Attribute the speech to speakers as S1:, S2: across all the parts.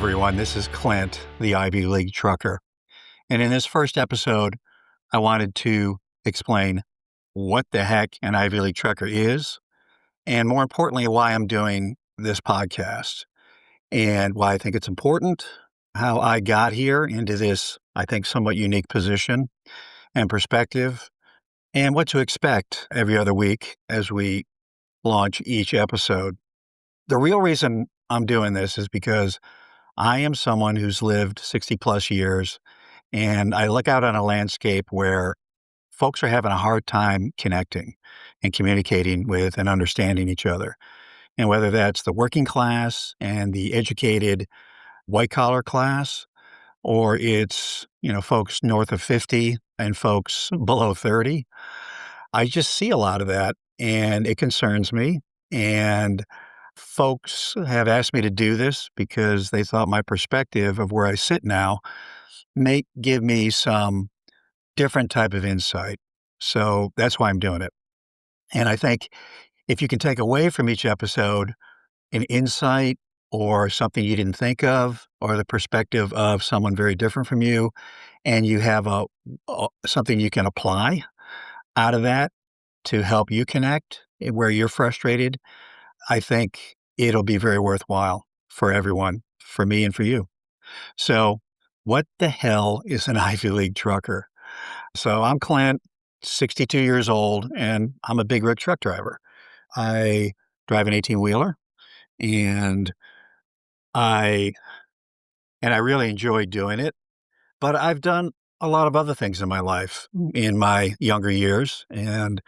S1: everyone. This is Clint, the Ivy League trucker. And in this first episode, I wanted to explain what the heck an Ivy League trucker is, and more importantly, why I'm doing this podcast and why I think it's important, how I got here into this, I think, somewhat unique position and perspective, and what to expect every other week as we launch each episode. The real reason I'm doing this is because I am someone who's lived 60 plus years, and I look out on a landscape where folks are having a hard time connecting and communicating with and understanding each other. And whether that's the working class and the educated white collar class, or it's, folks north of 50 and folks below 30, I just see a lot of that and it concerns me. And folks have asked me to do this because they thought my perspective of where I sit now may give me some different type of insight. So that's why I'm doing it. And I think if you can take away from each episode an insight or something you didn't think of, or the perspective of someone very different from you, and you have something you can apply out of that to help you connect where you're frustrated, I think it'll be very worthwhile for everyone, for me and for you. So what the hell is an Ivy League trucker? So I'm Clint, 62 years old, and I'm a big rig truck driver. I drive an 18-wheeler, and I really enjoy doing it, but I've done a lot of other things in my life in my younger years, and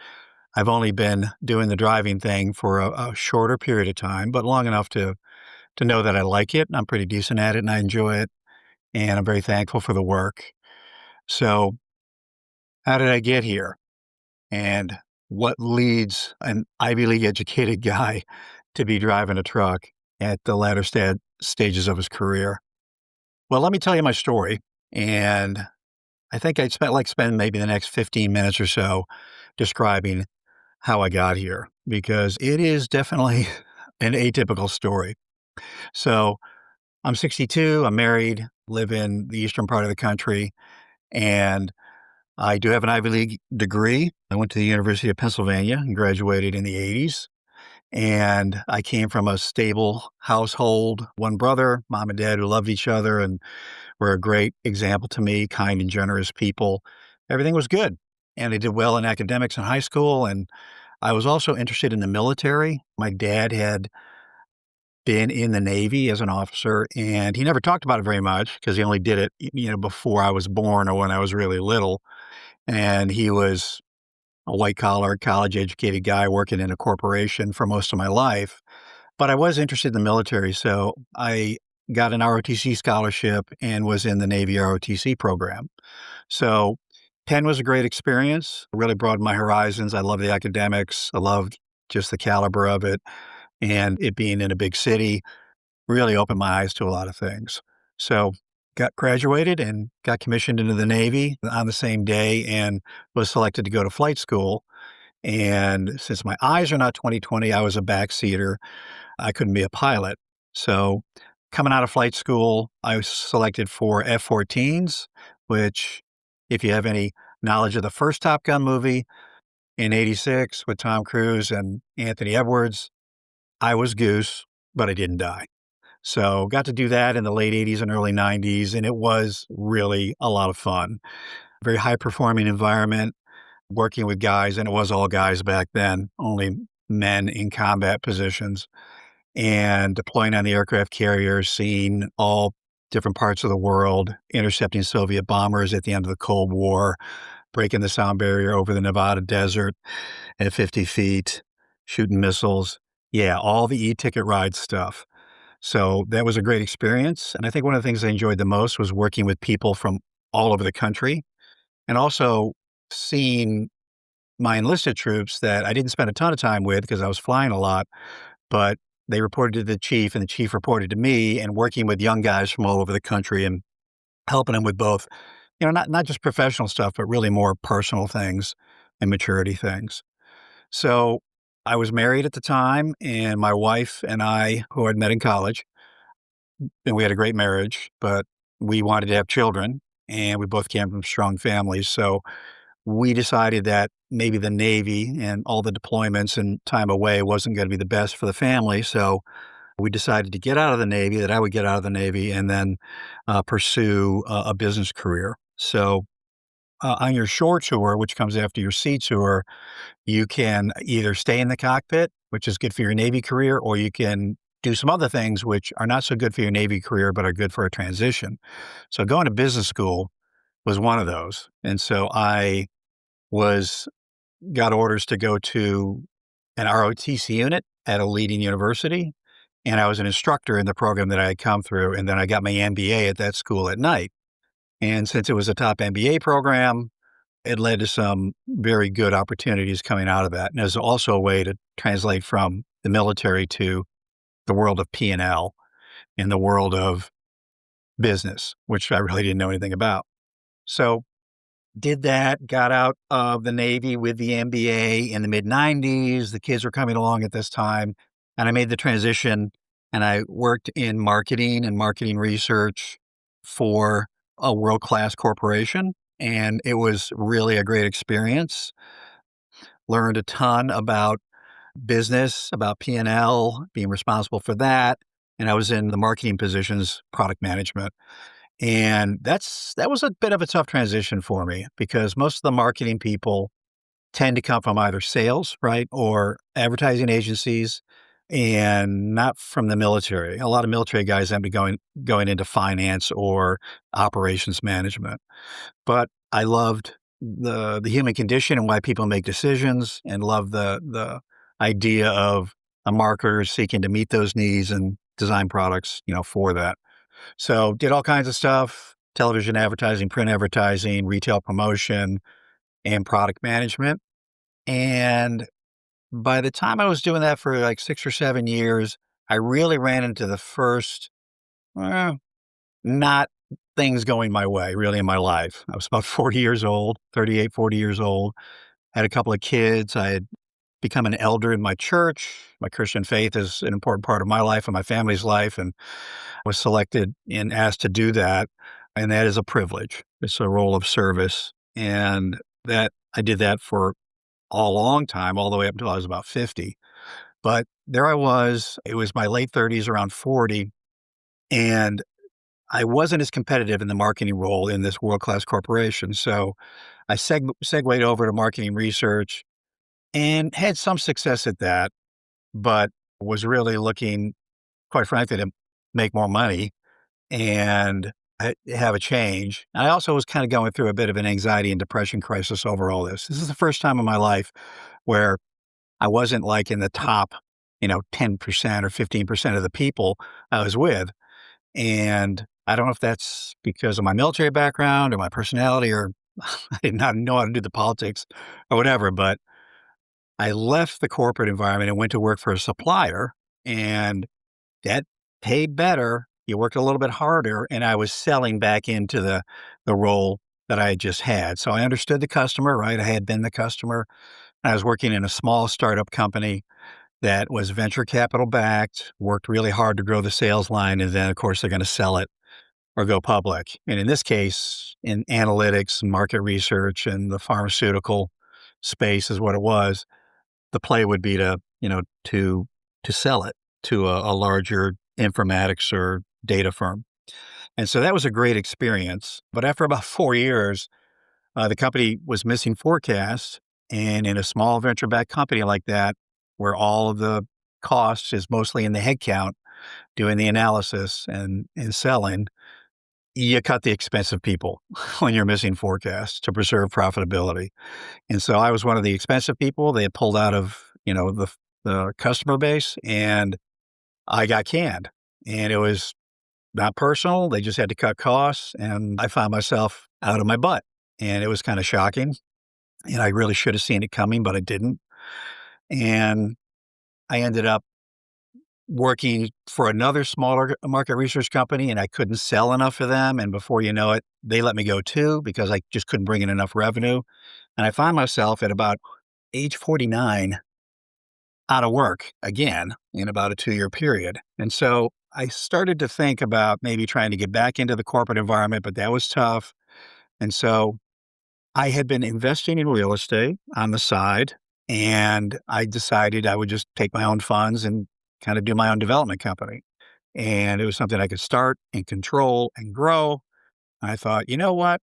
S1: I've only been doing the driving thing for a shorter period of time, but long enough to know that I like it, and I'm pretty decent at it, and I enjoy it, and I'm very thankful for the work. So how did I get here? And what leads an Ivy League educated guy to be driving a truck at the latter stages of his career? Well, let me tell you my story. And I think I'd spend maybe the next 15 minutes or so describing how I got here, because it is definitely an atypical story. So I'm 62, I'm married, live in the eastern part of the country, and I do have an Ivy League degree. I went to the University of Pennsylvania and graduated in the 80s. And I came from a stable household, one brother, mom and dad who loved each other and were a great example to me, kind and generous people. Everything was good. And I did well in academics in high school. And I was also interested in the military. My dad had been in the Navy as an officer, and he never talked about it very much because he only did it, before I was born or when I was really little. And he was a white collar, college educated guy working in a corporation for most of my life. But I was interested in the military, so I got an ROTC scholarship and was in the Navy ROTC program. So Penn was a great experience, really broadened my horizons. I love the academics. I loved just the caliber of it. And it being in a big city really opened my eyes to a lot of things. So got graduated and got commissioned into the Navy on the same day and was selected to go to flight school. And since my eyes are not 20/20, I was a backseater. I couldn't be a pilot. So coming out of flight school, I was selected for F-14s, which, if you have any knowledge of the first Top Gun movie in 86 with Tom Cruise and Anthony Edwards, I was Goose, but I didn't die. So got to do that in the late 80s and early 90s, and it was really a lot of fun. Very high-performing environment, working with guys, and it was all guys back then, only men in combat positions, and deploying on the aircraft carriers, seeing all different parts of the world, intercepting Soviet bombers at the end of the Cold War, breaking the sound barrier over the Nevada desert at 50 feet, shooting missiles. Yeah, all the e-ticket ride stuff. So that was a great experience. And I think one of the things I enjoyed the most was working with people from all over the country and also seeing my enlisted troops that I didn't spend a ton of time with because I was flying a lot, but they reported to the chief and the chief reported to me, and working with young guys from all over the country and helping them with both, not just professional stuff, but really more personal things and maturity things. So I was married at the time, and my wife and I, who I'd met in college, and we had a great marriage, but we wanted to have children, and we both came from strong families, so we decided that maybe the Navy and all the deployments and time away wasn't gonna be the best for the family, so we decided to get out of the Navy, that I would get out of the Navy and then, pursue a business career. So, on your shore tour, which comes after your sea tour, you can either stay in the cockpit, which is good for your Navy career, or you can do some other things which are not so good for your Navy career, but are good for a transition. So going to business school was one of those. And so I was got orders to go to an ROTC unit at a leading university, and I was an instructor in the program that I had come through, and then I got my MBA at that school at night. And since it was a top MBA program, it led to some very good opportunities coming out of that. And there's also a way to translate from the military to the world of P&L and the world of business, which I really didn't know anything about. So did that, got out of the Navy with the MBA in the mid-90s. The kids were coming along at this time, and I made the transition, and I worked in marketing and marketing research for a world-class corporation, and it was really a great experience. Learned a ton about business, about P&L, being responsible for that, and I was in the marketing positions, product management. And that was a bit of a tough transition for me because most of the marketing people tend to come from either sales, right, or advertising agencies, and not from the military. A lot of military guys end up going into finance or operations management. But I loved the human condition and why people make decisions, and love the idea of a marketer seeking to meet those needs and design products, for that. So did all kinds of stuff, television advertising, print advertising, retail promotion, and product management. And by the time I was doing that for like 6 or 7 years, I really ran into the first, uh, not things going my way really in my life. I was about 40 years old, 38, 40 years old, had a couple of kids. I had become an elder in my church. My Christian faith is an important part of my life and my family's life, and was selected and asked to do that. And that is a privilege. It's a role of service. And that I did that for a long time, all the way up until I was about 50. But there I was. It was my late 30s, around 40. And I wasn't as competitive in the marketing role in this world class corporation. So I segued over to marketing research and had some success at that, but was really looking, quite frankly, to make more money and have a change. I also was kind of going through a bit of an anxiety and depression crisis over all this. This is the first time in my life where I wasn't like in the top, 10% or 15% of the people I was with. And I don't know if that's because of my military background or my personality, or I did not know how to do the politics or whatever, but I left the corporate environment and went to work for a supplier, and that paid better. You worked a little bit harder, and I was selling back into the role that I had just had. So I understood the customer, right? I had been the customer. I was working in a small startup company that was venture capital backed, worked really hard to grow the sales line, and then, of course, they're going to sell it or go public. And in this case, in analytics and market research and the pharmaceutical space is what it was. The play would be to sell it to a larger informatics or data firm. And so that was a great experience. But after about 4 years, the company was missing forecasts. And in a small venture-backed company like that, where all of the costs is mostly in the headcount, doing the analysis and selling, you cut the expensive people when you're missing forecasts to preserve profitability. And so I was one of the expensive people they had pulled out of, the customer base, and I got canned. And it was not personal. They just had to cut costs, and I found myself out of my butt. And it was kind of shocking. And I really should have seen it coming, but I didn't. And I ended up working for another smaller market research company, and I couldn't sell enough for them. And before you know it, they let me go too because I just couldn't bring in enough revenue. And I found myself at about age 49 out of work again in about a 2-year period. And so I started to think about maybe trying to get back into the corporate environment, but that was tough. And so I had been investing in real estate on the side, and I decided I would just take my own funds and kind of do my own development company. And it was something I could start and control and grow. I thought, you know what?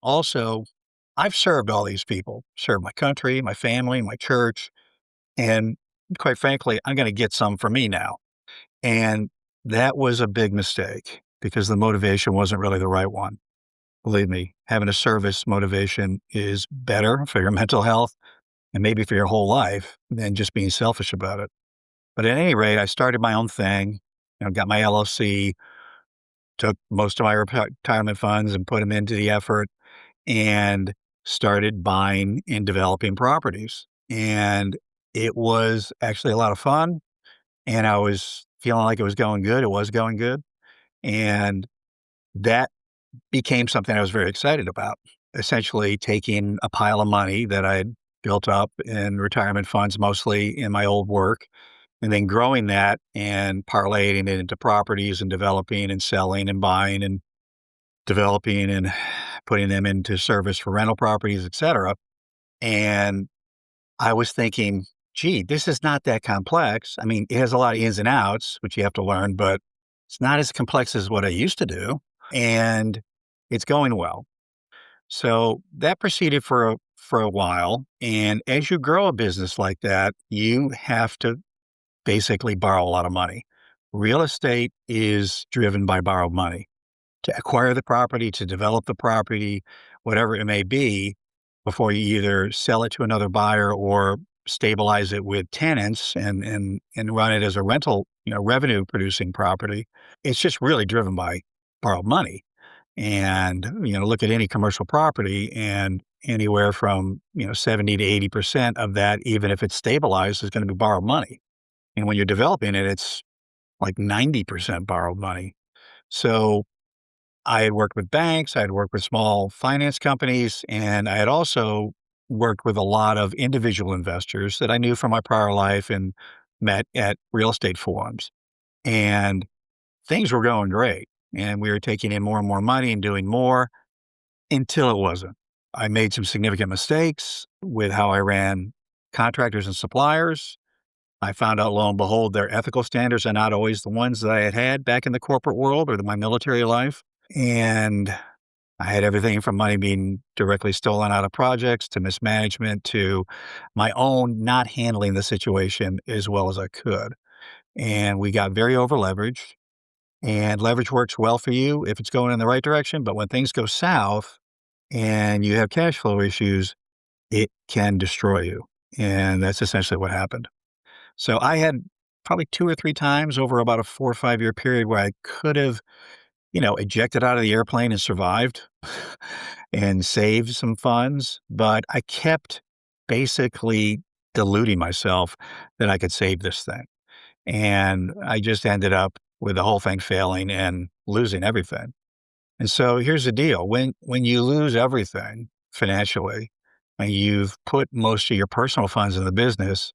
S1: Also, I've served all these people, served my country, my family, my church, and quite frankly, I'm going to get some for me now. And that was a big mistake because the motivation wasn't really the right one. Believe me, having a service motivation is better for your mental health and maybe for your whole life than just being selfish about it. But at any rate, I started my own thing, got my LLC, took most of my retirement funds and put them into the effort and started buying and developing properties. And it was actually a lot of fun. And I was feeling like it was going good. It was going good. And that became something I was very excited about, essentially taking a pile of money that I had built up in retirement funds, mostly in my old work, and then growing that and parlaying it into properties and developing and selling and buying and developing and putting them into service for rental properties, et cetera. And I was thinking, gee, this is not that complex. I mean, it has a lot of ins and outs, which you have to learn, but it's not as complex as what I used to do. And it's going well. So that proceeded for a while. And as you grow a business like that, you have to basically borrow a lot of money. Real estate is driven by borrowed money to acquire the property, to develop the property, whatever it may be, before you either sell it to another buyer or stabilize it with tenants and run it as a rental, revenue producing property. It's just really driven by borrowed money. And, look at any commercial property and anywhere from, 70 to 80% of that, even if it's stabilized, is going to be borrowed money. And when you're developing it, it's like 90% borrowed money. So I had worked with banks, I had worked with small finance companies, and I had also worked with a lot of individual investors that I knew from my prior life and met at real estate forums. And things were going great. And we were taking in more and more money and doing more until it wasn't. I made some significant mistakes with how I ran contractors and suppliers. I found out, lo and behold, their ethical standards are not always the ones that I had had back in the corporate world or my military life. And I had everything from money being directly stolen out of projects to mismanagement to my own not handling the situation as well as I could. And we got very over leveraged. And leverage works well for you if it's going in the right direction. But when things go south and you have cash flow issues, it can destroy you. And that's essentially what happened. So I had probably 2 or 3 times over about a 4 or 5-year period where I could have, ejected out of the airplane and survived and saved some funds, but I kept basically deluding myself that I could save this thing. And I just ended up with the whole thing failing and losing everything. And so here's the deal. When you lose everything financially and you've put most of your personal funds in the business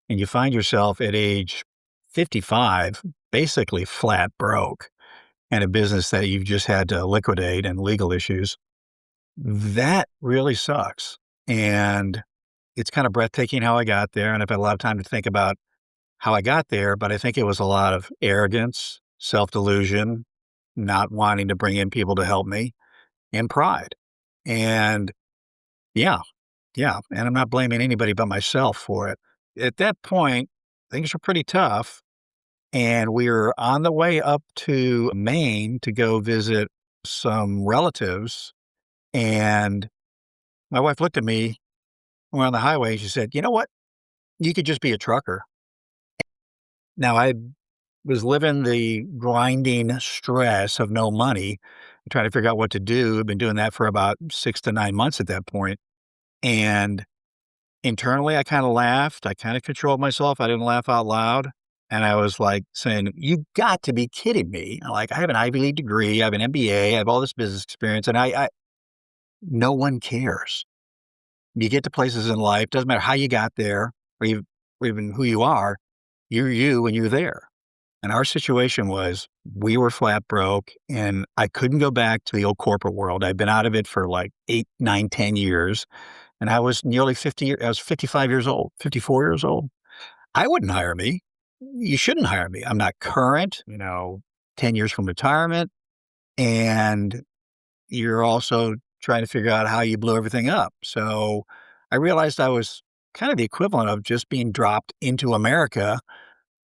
S1: and you find yourself at age 55, basically flat broke and a business that you've just had to liquidate and legal issues, that really sucks. And it's kind of breathtaking how I got there. And I've had a lot of time to think about how I got there, but I think it was a lot of arrogance, self-delusion, not wanting to bring in people to help me, and pride. And yeah, yeah. And I'm not blaming anybody but myself for it. At that point, things were pretty tough. And we were on the way up to Maine to go visit some relatives. And my wife looked at me. We're on the highway. And she said, "You know what? You could just be a trucker." Now, I was living the grinding stress of no money, trying to figure out what to do. I've been doing that for about 6 to 9 months at that point. And internally, I kind of laughed. I kind of controlled myself. I didn't laugh out loud. And I was like saying, "You got to be kidding me." Like, I have an Ivy League degree. I have an MBA. I have all this business experience. And no one cares. You get to places in life, doesn't matter how you got there, or you even who you are, you're you and you're there. And our situation was we were flat broke and I couldn't go back to the old corporate world. I'd been out of it for like 8, 9, 10 years. And I was nearly 50 years, I was 55 years old, 54 years old. I wouldn't hire me. You shouldn't hire me. I'm not current, 10 years from retirement. And you're also trying to figure out how you blew everything up. So I realized I was kind of the equivalent of just being dropped into America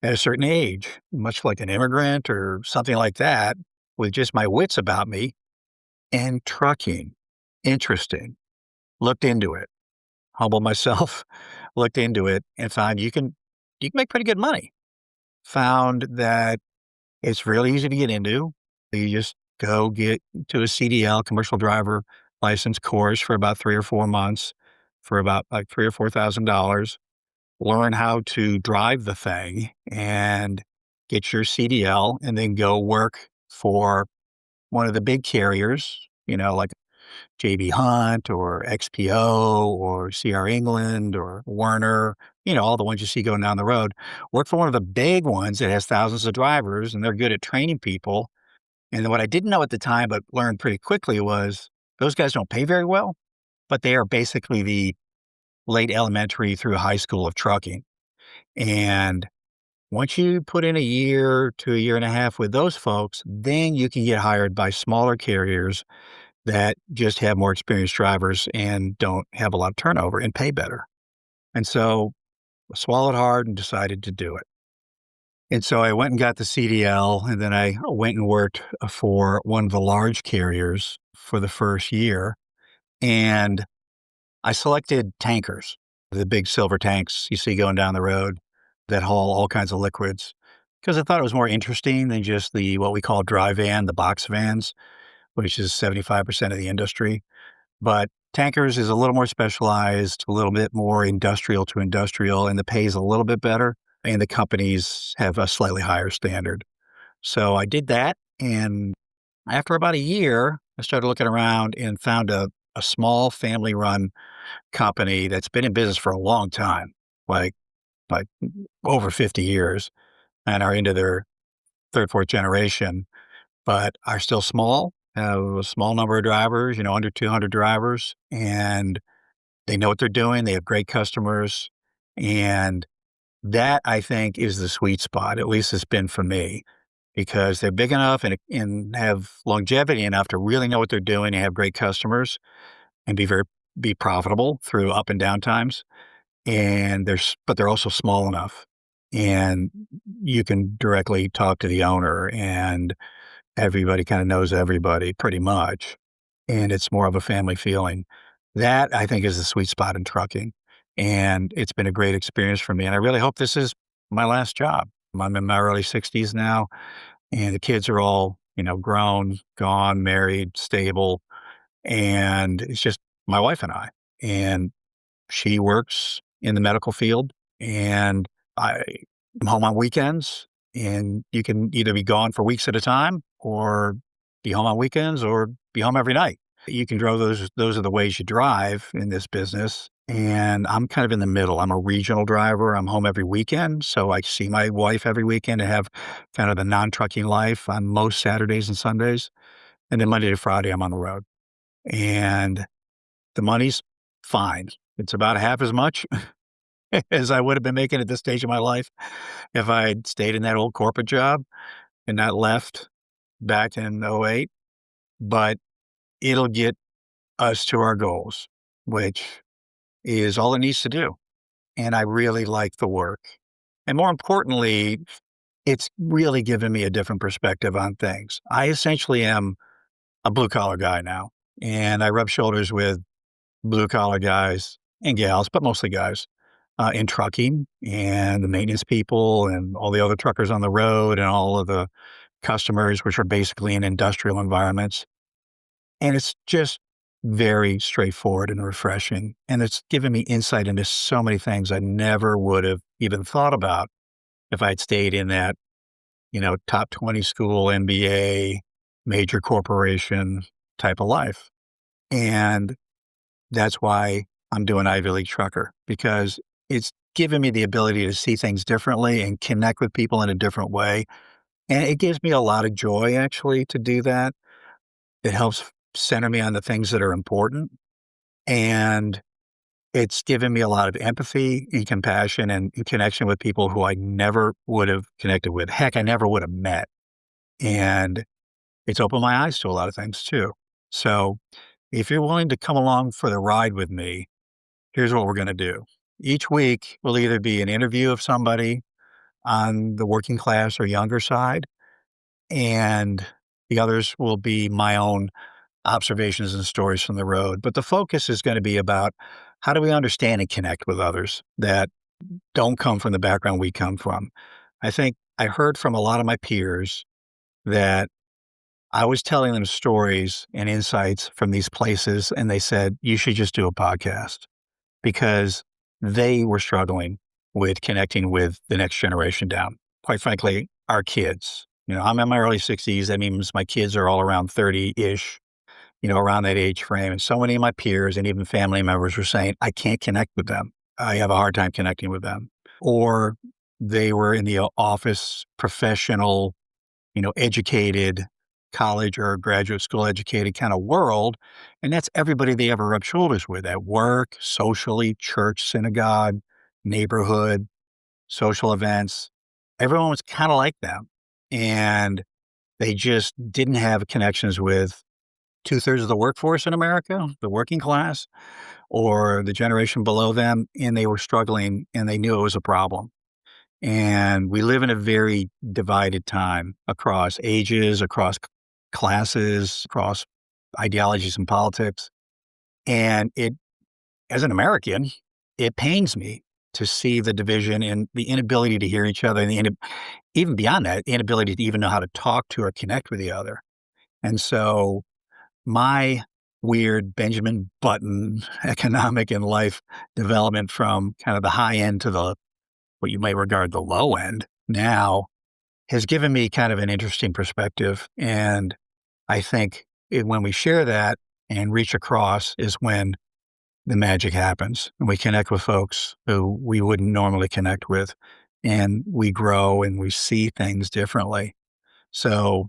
S1: at a certain age, much like an immigrant or something like that, with just my wits about me. And trucking, interesting. Looked into it, humbled myself, looked into it, and found you can make pretty good money. Found that it's really easy to get into. You just go get to a CDL, commercial driver license course for about 3 or 4 months for about like 3 or $4,000. Learn how to drive the thing and get your CDL and then go work for one of the big carriers, like JB Hunt or XPO or CR England or Werner, all the ones you see going down the road. Work for one of the big ones that has thousands of drivers and they're good at training people. And what I didn't know at the time, but learned pretty quickly was those guys don't pay very well, but they are basically the late elementary through high school of trucking. And once you put in a year to a year and a half with those folks, then you can get hired by smaller carriers that just have more experienced drivers and don't have a lot of turnover and pay better. And so I swallowed hard and decided to do it. And so I went and got the CDL, and then I went and worked for one of the large carriers for the first year. And I selected tankers, the big silver tanks you see going down the road that haul all kinds of liquids, because I thought it was more interesting than just the what we call dry van, the box vans, which is 75% of the industry. But tankers is a little more specialized, a little bit more industrial to industrial, and the pay is a little bit better, and the companies have a slightly higher standard. So I did that, and after about a year, I started looking around and found a small family-run company that's been in business for a long time, like over 50 years, and are into their third, fourth generation, but are still small, have a small number of drivers, under 200 drivers, and they know what they're doing. They have great customers, and that, I think, is the sweet spot, at least it's been for me, because they're big enough and have longevity enough to really know what they're doing and have great customers and be profitable through up and down times. And but they're also small enough, and you can directly talk to the owner, and everybody kinda knows everybody pretty much, and it's more of a family feeling. That, I think, is the sweet spot in trucking, and it's been a great experience for me, and I really hope this is my last job. I'm in my early 60s now, and the kids are all, grown, gone, married, stable, and it's just my wife and I, and she works in the medical field, and I'm home on weekends, and you can either be gone for weeks at a time or be home on weekends or be home every night. You can draw those are the ways you drive in this business, and I'm kind of in the middle. I'm a regional driver. I'm home every weekend, so I see my wife every weekend and have kind of the non-trucking life on most Saturdays and Sundays, and then Monday to Friday, I'm on the road, and the money's fine. It's about half as much as I would have been making at this stage of my life if I'd stayed in that old corporate job and not left back in '08, but it'll get us to our goals, which is all it needs to do, and I really like the work. And more importantly, it's really given me a different perspective on things. I essentially am a blue-collar guy now, and I rub shoulders with blue-collar guys and gals, but mostly guys, in trucking and the maintenance people and all the other truckers on the road and all of the customers, which are basically in industrial environments. And it's just very straightforward and refreshing. And it's given me insight into so many things I never would have even thought about if I'd stayed in that, top 20 school, MBA, major corporation type of life. And that's why I'm doing Ivy League Trucker, because it's given me the ability to see things differently and connect with people in a different way. And it gives me a lot of joy actually to do that. It helps center me on the things that are important. And it's given me a lot of empathy and compassion and connection with people who I never would have connected with. Heck, I never would have met. And it's opened my eyes to a lot of things too. So if you're willing to come along for the ride with me, here's what we're going to do. Each week will either be an interview of somebody on the working class or younger side, and the others will be my own observations and stories from the road. But the focus is going to be about how do we understand and connect with others that don't come from the background we come from. I think I heard from a lot of my peers that I was telling them stories and insights from these places, and they said, you should just do a podcast because they were struggling with connecting with the next generation down. Quite frankly, our kids. I'm in my early 60s. That means my kids are all around 30-ish, around that age frame. And so many of my peers and even family members were saying, I can't connect with them. I have a hard time connecting with them. Or they were in the office, professional, educated, college or graduate school educated kind of world. And that's everybody they ever rub shoulders with at work, socially, church, synagogue, neighborhood, social events. Everyone was kind of like them. And they just didn't have connections with two-thirds of the workforce in America, the working class, or the generation below them. And they were struggling and they knew it was a problem. And we live in a very divided time across ages, across classes, across ideologies and politics. And as an American, it pains me to see the division and the inability to hear each other, and even beyond that, the inability to even know how to talk to or connect with the other. And so my weird Benjamin Button economic and life development from kind of the high end to what you may regard the low end now has given me kind of an interesting perspective. And I think when we share that and reach across is when the magic happens and we connect with folks who we wouldn't normally connect with, and we grow and we see things differently. So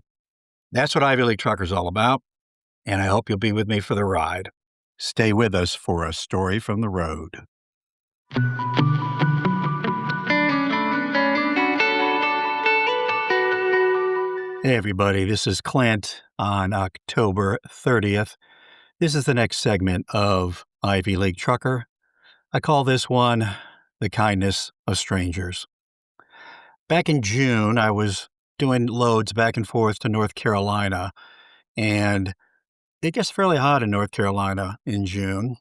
S1: that's what Ivy League Trucker is all about. And I hope you'll be with me for the ride. Stay with us for a story from the road. Hey, everybody, this is Clint on October 30th. This is the next segment of Ivy League Trucker. I call this one The Kindness of Strangers. Back in June, I was doing loads back and forth to North Carolina, and it gets fairly hot in North Carolina in June.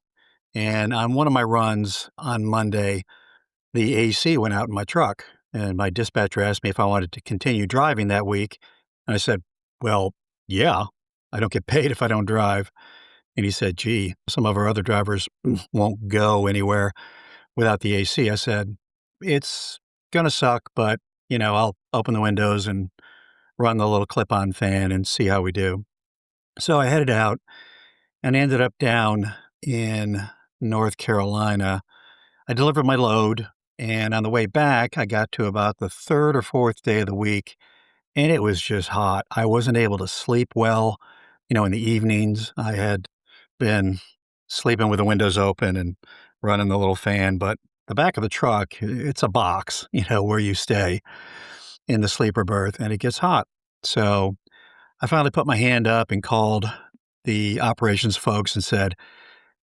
S1: And on one of my runs on Monday, the AC went out in my truck, and my dispatcher asked me if I wanted to continue driving that week. And I said, well, yeah, I don't get paid if I don't drive. And he said, gee, some of our other drivers won't go anywhere without the AC. I said, it's going to suck, but, I'll open the windows and run the little clip-on fan and see how we do. So I headed out and ended up down in North Carolina. I delivered my load, and on the way back, I got to about the third or fourth day of the week, and it was just hot. I wasn't able to sleep well, in the evenings. I had been sleeping with the windows open and running the little fan, but the back of the truck, it's a box, where you stay in the sleeper berth, and it gets hot. So I finally put my hand up and called the operations folks and said,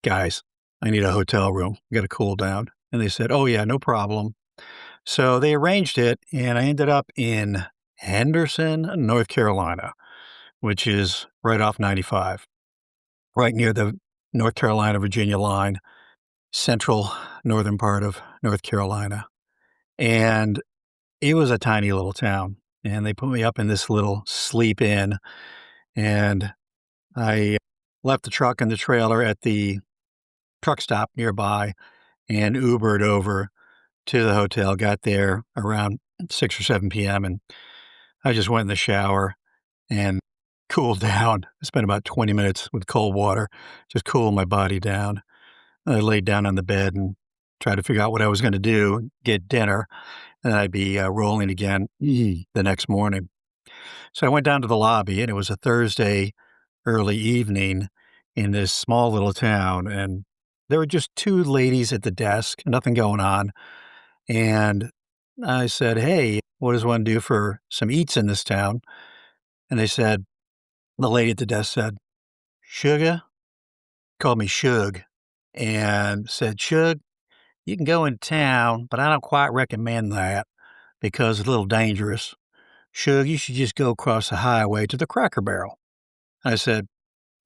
S1: guys, I need a hotel room. I got to cool down. And they said, oh, yeah, no problem. So they arranged it, and I ended up in Henderson, North Carolina, which is right off 95, right near the North Carolina-Virginia line, central northern part of North Carolina. And it was a tiny little town, and they put me up in this little sleep in, and I left the truck and the trailer at the truck stop nearby and Ubered over to the hotel, got there around 6 or 7 p.m., and I just went in the shower and cooled down. I spent about 20 minutes with cold water, just cooling my body down. I laid down on the bed and try to figure out what I was gonna do, get dinner, and I'd be, rolling again the next morning. So I went down to the lobby, and it was a Thursday early evening in this small little town, and there were just 2 ladies at the desk, nothing going on, and I said, "Hey, what does one do for some eats in this town?" And they said the lady at the desk said, "Sugar?" Called me Shug, and said, "Shug, you can go into town, but I don't quite recommend that because it's a little dangerous. Shug, you should just go across the highway to the Cracker Barrel." I said,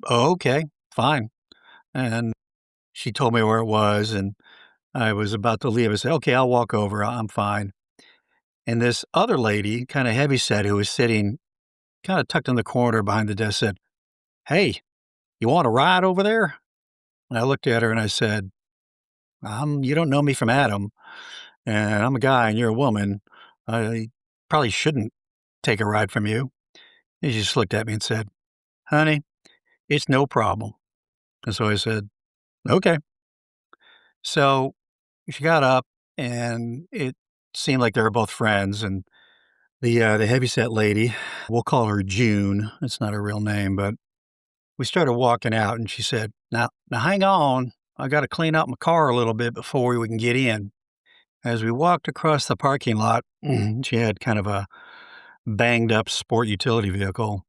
S1: "Oh, okay, fine." And she told me where it was, and I was about to leave. I said, "Okay, I'll walk over. I'm fine." And this other lady, kind of heavyset, who was sitting kind of tucked in the corner behind the desk, said, "Hey, you want a ride over there?" And I looked at her and I said, You don't know me from Adam, and I'm a guy and you're a woman. I probably shouldn't take a ride from you." And she just looked at me and said, "Honey, it's no problem." And so I said, "Okay." So she got up, and it seemed like they were both friends. And the heavyset lady, we'll call her June. It's not her real name, but we started walking out, and she said, "Now hang on. I got to clean out my car a little bit before we can get in." As we walked across the parking lot, she had kind of a banged up sport utility vehicle.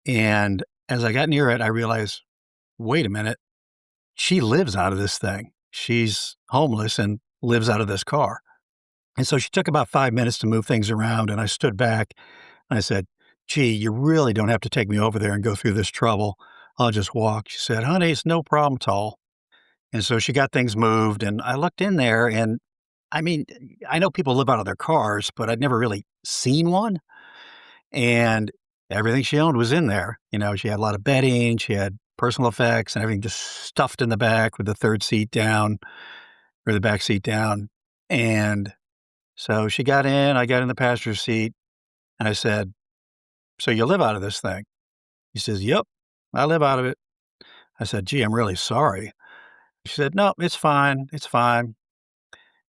S1: And as I got near it, I realized, wait a minute, she lives out of this thing. She's homeless and lives out of this car. And so she took about 5 minutes to move things around. And I stood back and I said, "Gee, you really don't have to take me over there and go through this trouble. I'll just walk." She said, "Honey, it's no problem at all." And so she got things moved. And I looked in there, and I mean, I know people live out of their cars, but I'd never really seen one. And everything she owned was in there. She had a lot of bedding, she had personal effects and everything just stuffed in the back with the third seat down or the back seat down. And so she got in, I got in the passenger seat, and I said, "So you live out of this thing?" He says, "Yep, I live out of it." I said, "Gee, I'm really sorry." She said, "No, it's fine. It's fine."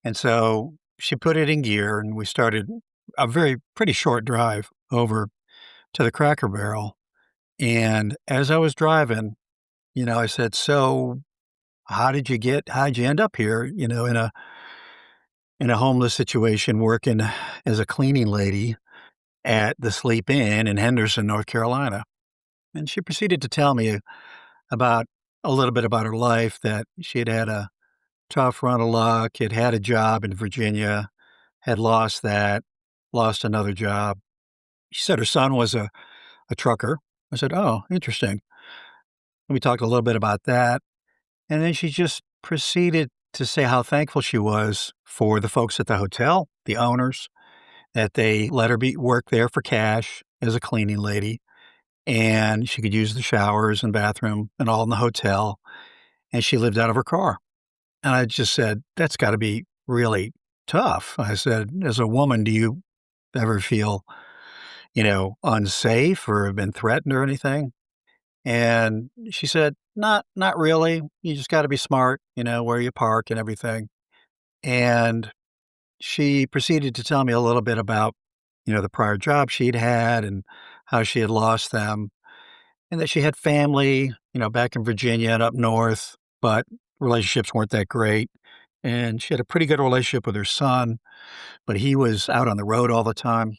S1: And so she put it in gear, and we started a pretty short drive over to the Cracker Barrel. And as I was driving, I said, "So how'd you end up here, in a homeless situation working as a cleaning lady at the Sleep Inn in Henderson, North Carolina?" And she proceeded to tell me about a little bit about her life, that she had had a tough run of luck, had a job in Virginia, had lost that, lost another job. She said her son was a trucker. I said, "Oh, interesting." We talked a little bit about that. And then she just proceeded to say how thankful she was for the folks at the hotel, the owners, that they let her work there for cash as a cleaning lady. And she could use the showers and bathroom and all in the hotel. And she lived out of her car. And I just said, "That's got to be really tough." I said, "As a woman, do you ever feel, unsafe or have been threatened or anything?" And she said, Not really. You just gotta be smart, where you park and everything." And she proceeded to tell me a little bit about, the prior job she'd had and how she had lost them, and that she had family, back in Virginia and up north, but relationships weren't that great. And she had a pretty good relationship with her son, but he was out on the road all the time,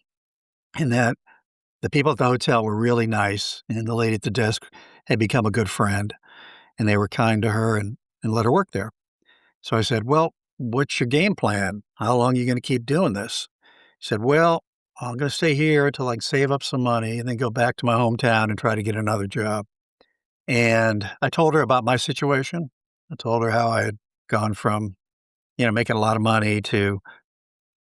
S1: and that the people at the hotel were really nice, and the lady at the desk had become a good friend, and they were kind to her and let her work there. So I said, "Well, what's your game plan? How long are you gonna keep doing this?" She said, "Well, I'm gonna stay here until I can save up some money and then go back to my hometown and try to get another job." And I told her about my situation. I told her how I had gone from, making a lot of money to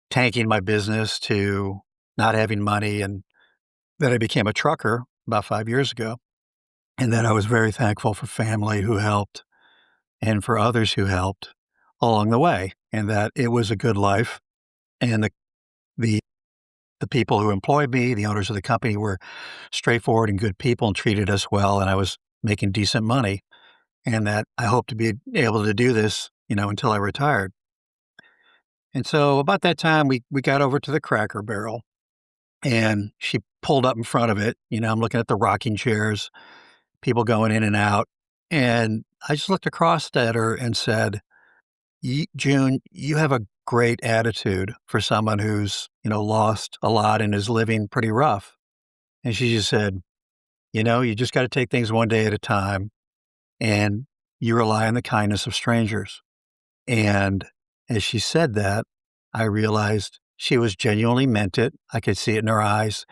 S1: tanking my business to not having money, and that I became a trucker about 5 years ago, and that I was very thankful for family who helped and for others who helped along the way, and that it was a good life. And the the people who employed me, the owners of the company, were straightforward and good people and treated us well, and I was making decent money, and that I hope to be able to do this, until I retired. And so about that time, we got over to the Cracker Barrel, and she pulled up in front of it. I'm looking at the rocking chairs, people going in and out, and I just looked across at her and said, June, you have a great attitude for someone who's, lost a lot and is living pretty rough." And she just said, "You just got to take things one day at a time, and you rely on the kindness of strangers." And as she said that, I realized she was genuinely meant it. I could see it in her eyes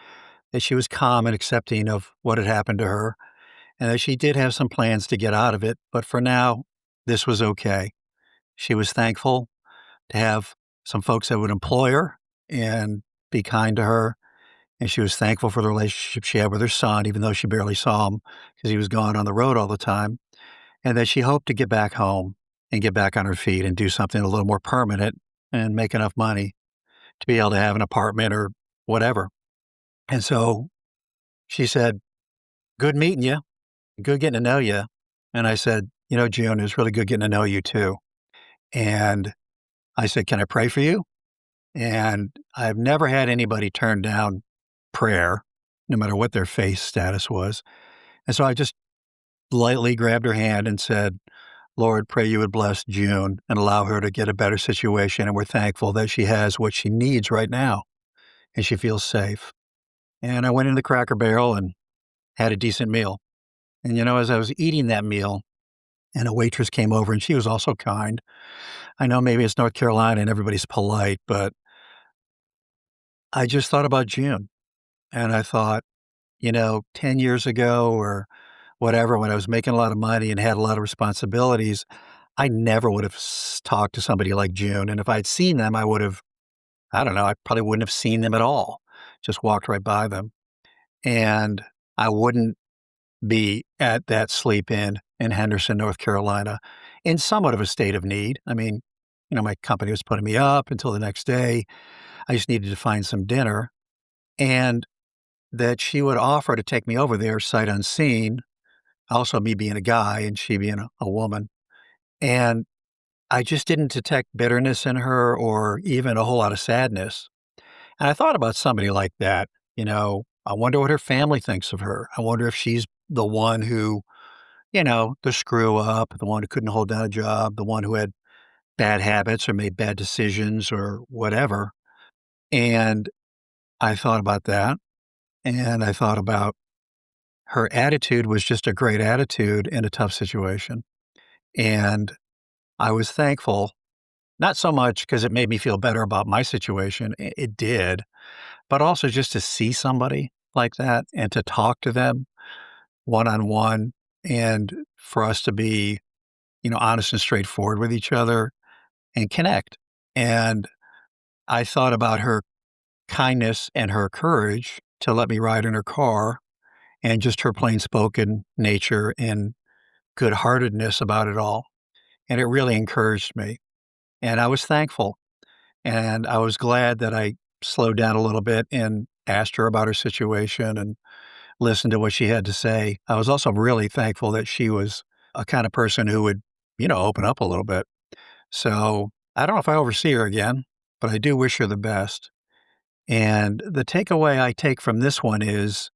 S1: that she was calm and accepting of what had happened to her, and that she did have some plans to get out of it. But for now, this was okay. She was thankful to have some folks that would employ her and be kind to her. And she was thankful for the relationship she had with her son, even though she barely saw him because he was gone on the road all the time. And that she hoped to get back home and get back on her feet and do something a little more permanent and make enough money to be able to have an apartment or whatever. And so she said, "Good meeting you. Good getting to know you." And I said, "June, it was really good getting to know you too." And I said, "Can I pray for you?" And I've never had anybody turn down prayer, no matter what their faith status was. And so I just lightly grabbed her hand and said, "Lord, pray you would bless June and allow her to get a better situation. And we're thankful that she has what she needs right now and she feels safe." And I went into the Cracker Barrel and had a decent meal. And, as I was eating that meal, and a waitress came over and she was also kind. I know maybe it's North Carolina and everybody's polite, but I just thought about June. And I thought, 10 years ago or whatever, when I was making a lot of money and had a lot of responsibilities, I never would have talked to somebody like June. And if I'd seen them, I would have, I don't know, I probably wouldn't have seen them at all, just walked right by them. And I wouldn't be at that sleep in Henderson, North Carolina, in somewhat of a state of need. I mean, my company was putting me up until the next day. I just needed to find some dinner. And that she would offer to take me over there sight unseen, also me being a guy and she being a woman. And I just didn't detect bitterness in her or even a whole lot of sadness. And I thought about somebody like that, I wonder what her family thinks of her. I wonder if she's the one who, the screw up, the one who couldn't hold down a job, the one who had bad habits or made bad decisions or whatever. And I thought about that. And I thought about her attitude was just a great attitude in a tough situation. And I was thankful, not so much because it made me feel better about my situation. It did, but also just to see somebody like that and to talk to them one on one and for us to be, honest and straightforward with each other and connect. And I thought about her kindness and her courage to let me ride in her car and just her plain spoken nature and good heartedness about it all. And it really encouraged me. And I was thankful. And I was glad that I slowed down a little bit and asked her about her situation and listened to what she had to say. I was also really thankful that she was a kind of person who would, open up a little bit. So I don't know if I ever see her again, but I do wish her the best. And the takeaway I take from this one is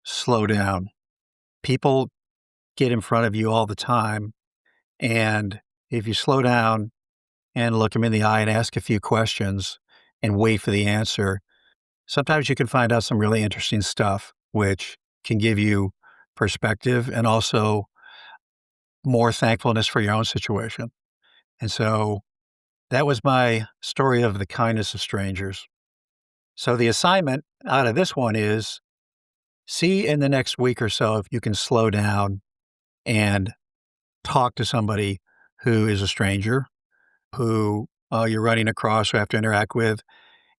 S1: slow down. People get in front of you all the time. And if you slow down and look them in the eye and ask a few questions and wait for the answer, sometimes you can find out some really interesting stuff, which can give you perspective and also more thankfulness for your own situation. And so that was my story of the kindness of strangers. So the assignment out of this one is see in the next week or so if you can slow down and talk to somebody who is a stranger, who you're running across or have to interact with.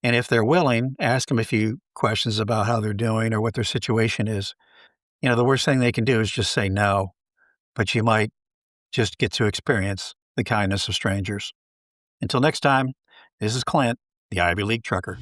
S1: And if they're willing, ask them a few questions about how they're doing or what their situation is. The worst thing they can do is just say no, but you might just get to experience the kindness of strangers. Until next time, this is Clint, the Ivy League Trucker.